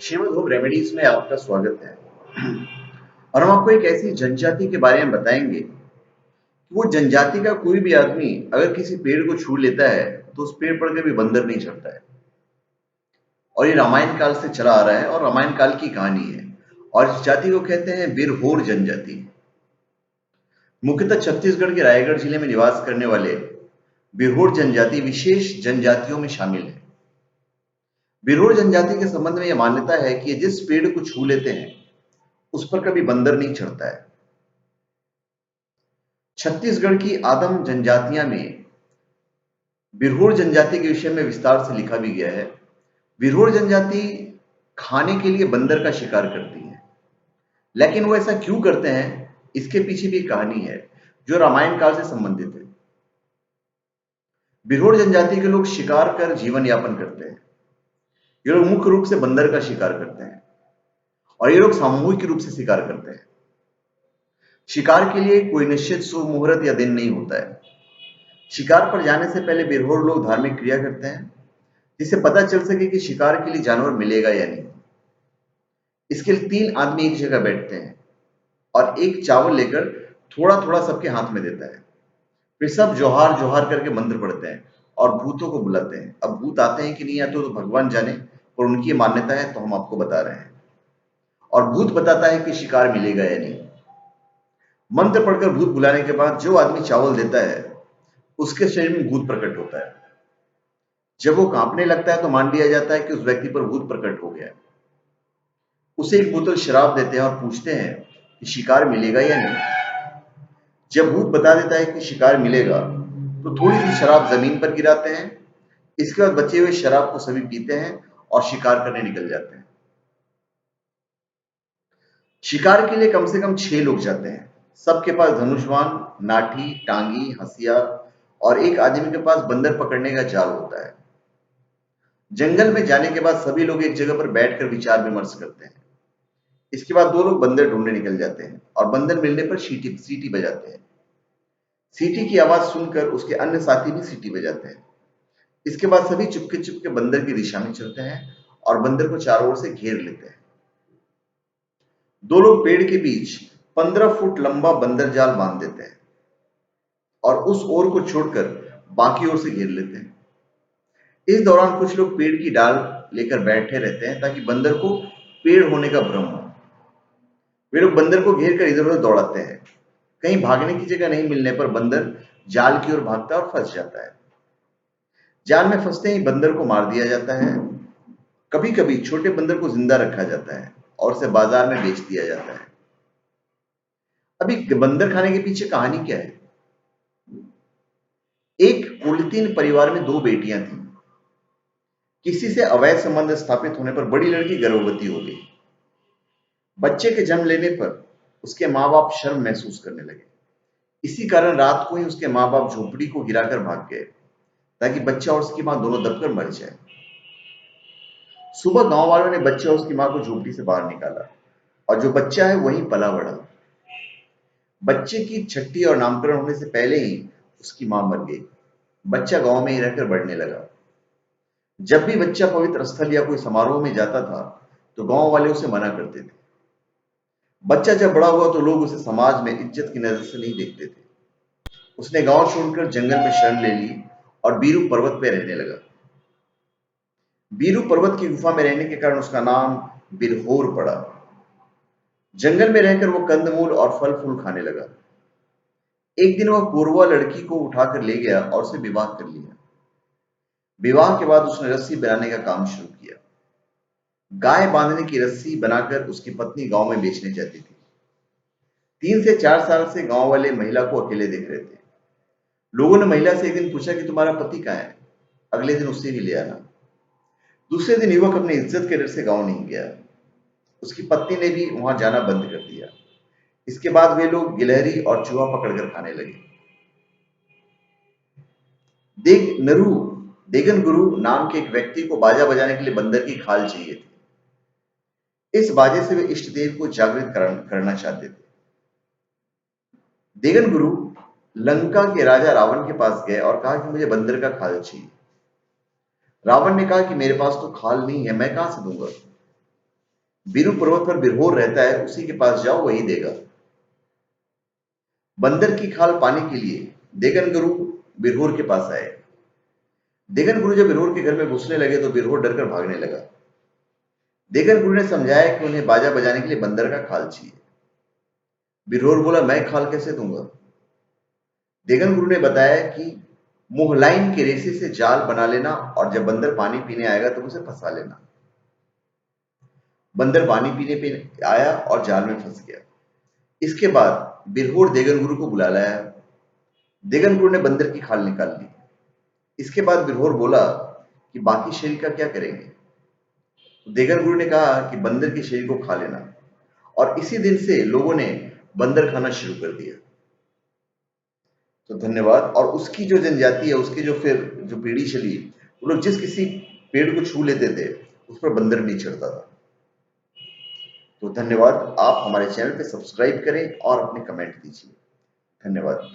Shrimad home remedies में आपका स्वागत है। और हम आपको एक ऐसी जनजाति के बारे में बताएंगे कि वो जनजाति का कोई भी आदमी अगर किसी पेड़ को छू लेता है तो उस पेड़ पर कभी बंदर नहीं चढ़ता है। और ये रामायण काल से चला आ रहा है और रामायण काल की कहानी है। और इस जाति को कहते हैं बिरहोर जनजाति। मुख्यतः छत्तीसगढ़ के रायगढ़ जिले में निवास करने वाले बिरहोर जनजाति विशेष जनजातियों में शामिल है। बिरहोर जनजाति के संबंध में यह मान्यता है कि ये जिस पेड़ को छू लेते हैं उस पर कभी बंदर नहीं चढ़ता है। छत्तीसगढ़ की आदम जनजातियां में बिरहोर जनजाति के विषय में विस्तार से लिखा भी गया है। बिरहोर जनजाति खाने के लिए बंदर का शिकार करती है, लेकिन वो ऐसा क्यों करते हैं इसके पीछे भी एक कहानी है जो रामायण काल से संबंधित है। बिरहोर जनजाति के लोग शिकार कर जीवन यापन करते हैं। ये लोग मुख्य रूप से बंदर का शिकार करते हैं और ये लोग सामूहिक रूप से शिकार करते हैं। शिकार के लिए कोई निश्चित शुभ मुहूर्त या दिन नहीं होता है। शिकार पर जाने से पहले बिरहोर लोग धार्मिक क्रिया करते हैं जिससे पता चल सके कि शिकार के लिए जानवर मिलेगा या नहीं। इसके लिए 3 आदमी एक जगह बैठते हैं और एक चावल लेकर थोड़ा थोड़ा सबके हाथ में देता है। फिर सब जोहार जोहार करके मंत्र पढ़ते हैं और भूतों को बुलाते हैं। अब भूत आते हैं कि नहीं आते तो भगवान जाने, पर उनकी मान्यता है तो हम आपको बता रहे हैं। और भूत बताता है कि शिकार मिलेगा या नहीं। मंत्र पढ़कर भूत बुलाने के बाद जो आदमी चावल देता है उसके शरीर में भूत प्रकट होता है। जब वो कांपने लगता है तो मान लिया जाता है कि उस व्यक्ति पर भूत प्रकट हो गया है। उसे एक बोतल शराब देते हैं और पूछते हैं कि शिकार मिलेगा या नहीं। जब भूत बता देता है कि शिकार मिलेगा तो थोड़ी सी शराब जमीन पर गिराते हैं। इसके बाद बचे हुए शराब को सभी पीते हैं और शिकार करने निकल जाते हैं। शिकार के लिए कम से कम 6 लोग जाते हैं। सबके पास धनुष्वान, नाठी, टांगी, हंसिया और एक आदमी के पास बंदर पकड़ने का जाल होता है। जंगल में जाने के बाद सभी लोग एक जगह पर बैठकर विचार विमर्श करते हैं। इसके बाद 2 लोग बंदर ढूंढने निकल जाते हैं और बंदर मिलने पर सीटी सीटी बजाते हैं। सीटी की आवाज सुनकर उसके अन्य साथी भी सीटी बजाते हैं। इसके बाद सभी चुपके चुपके बंदर की दिशा में चलते हैं और बंदर को चारों ओर से घेर लेते हैं। 2 लोग पेड़ के बीच 15 फुट लंबा बंदर जाल बांध देते हैं और उस ओर को छोड़कर बाकी ओर से घेर लेते हैं। इस दौरान कुछ लोग पेड़ की डाल लेकर बैठे रहते हैं ताकि बंदर को पेड़ होने का भ्रम हो। वे लोग बंदर को घेर कर इधर उधर दौड़ाते हैं। कहीं भागने की जगह नहीं मिलने पर बंदर जाल की ओर भागता है और फंस जाता है। जाल में फंसते ही बंदर को मार दिया जाता है। कभी कभी छोटे बंदर को जिंदा रखा जाता है और उसे बाजार में बेच दिया जाता है। अभी बंदर खाने के पीछे कहानी क्या है? एक पोलितीन परिवार में 2 बेटियां थीं। किसी से अवैध संबंध स्थापित होने पर बड़ी लड़की गर्भवती हो गई। बच्चे के जन्म लेने पर उसके माँ बाप शर्म महसूस करने लगे। इसी कारण रात को ही उसके माँ बाप झोपड़ी को गिराकर भाग गए ताकि बच्चा और उसकी माँ दोनों दबकर मर जाए। सुबह गांव वालों ने बच्चे और उसकी माँ को झोपड़ी से बाहर निकाला और जो बच्चा है वहीं पला बढ़ा। बच्चे की छठी और नामकरण होने से पहले ही उसकी माँ मर गई। बच्चा गांव में ही रहकर बढ़ने लगा। जब भी बच्चा पवित्र स्थल या कोई समारोह में जाता था तो गांव वाले उसे मना करते थे। बच्चा जब बड़ा हुआ तो लोग उसे समाज में इज्जत की नजर से नहीं देखते थे। उसने गांव छोड़कर जंगल में शरण ले ली और बीरू पर्वत पर रहने लगा। बीरू पर्वत की गुफा में रहने के कारण उसका नाम बिरहोर पड़ा। जंगल में रहकर वो कंदमूल और फल फूल खाने लगा। एक दिन वह कोरवा लड़की को उठाकर ले गया और उसे विवाह कर लिया। विवाह के बाद उसने रस्सी बनाने का काम शुरू किया। गाय बांधने की रस्सी बनाकर उसकी पत्नी गांव में बेचने जाती थी। 3 से 4 साल से गांव वाले महिला को अकेले देख रहे थे। लोगों ने महिला से एक दिन पूछा कि तुम्हारा पति कहाँ है? अगले दिन उससे भी ले आना। दूसरे दिन युवक अपनी इज्जत के डर से गांव नहीं गया। उसकी पत्नी ने भी वहां जाना बंद कर दिया। इसके बाद वे लोग गिलहरी और चूहा पकड़कर खाने लगे। देगन गुरु नाम के एक व्यक्ति को बाजा बजाने के लिए बंदर की खाल चाहिए थी। इस बाजे से वे इष्ट देव को जागृत करना चाहते थे। देगन गुरु लंका के राजा रावण के पास गए और कहा कि मुझे बंदर का खाल चाहिए। रावण ने कहा कि मेरे पास तो खाल नहीं है, मैं कहां से दूंगा। बीरू पर्वत पर बिरहोर रहता है, उसी के पास जाओ, वही देगा। बंदर की खाल पाने के लिए देगन गुरु बिरहोर के पास आए। देगन गुरु जब बिरहोर के घर में घुसने लगे तो बिरहोर डरकर भागने लगा। देगन गुरु ने समझाया कि उन्हें बाजा बजाने के लिए बंदर का खाल चाहिए। बिरहोर बोला, मैं खाल कैसे दूंगा? देगन गुरु ने बताया कि मोहलाइन के रेशे से जाल बना लेना और जब बंदर पानी पीने आएगा तो उसे फंसा लेना। बंदर पानी पीने पे आया और जाल में फंस गया। इसके बाद बिरहोर देगन गुरु को बुला लाया। देगन गुरु ने बंदर की खाल निकाल ली। इसके बाद बिरहोर बोला कि बाकी शरीर का क्या करेंगे? तो देगन गुरु ने कहा कि बंदर के शरीर को खा लेना। और इसी दिन से लोगों ने बंदर खाना शुरू कर दिया। तो धन्यवाद। और उसकी जो जनजाति है, उसकी जो फिर जो पीढ़ी चली, वो लोग जिस किसी पेड़ को छू लेते थे उस पर बंदर नहीं चढ़ता था। तो धन्यवाद। आप हमारे चैनल पे सब्सक्राइब करें और अपने कमेंट दीजिए। धन्यवाद।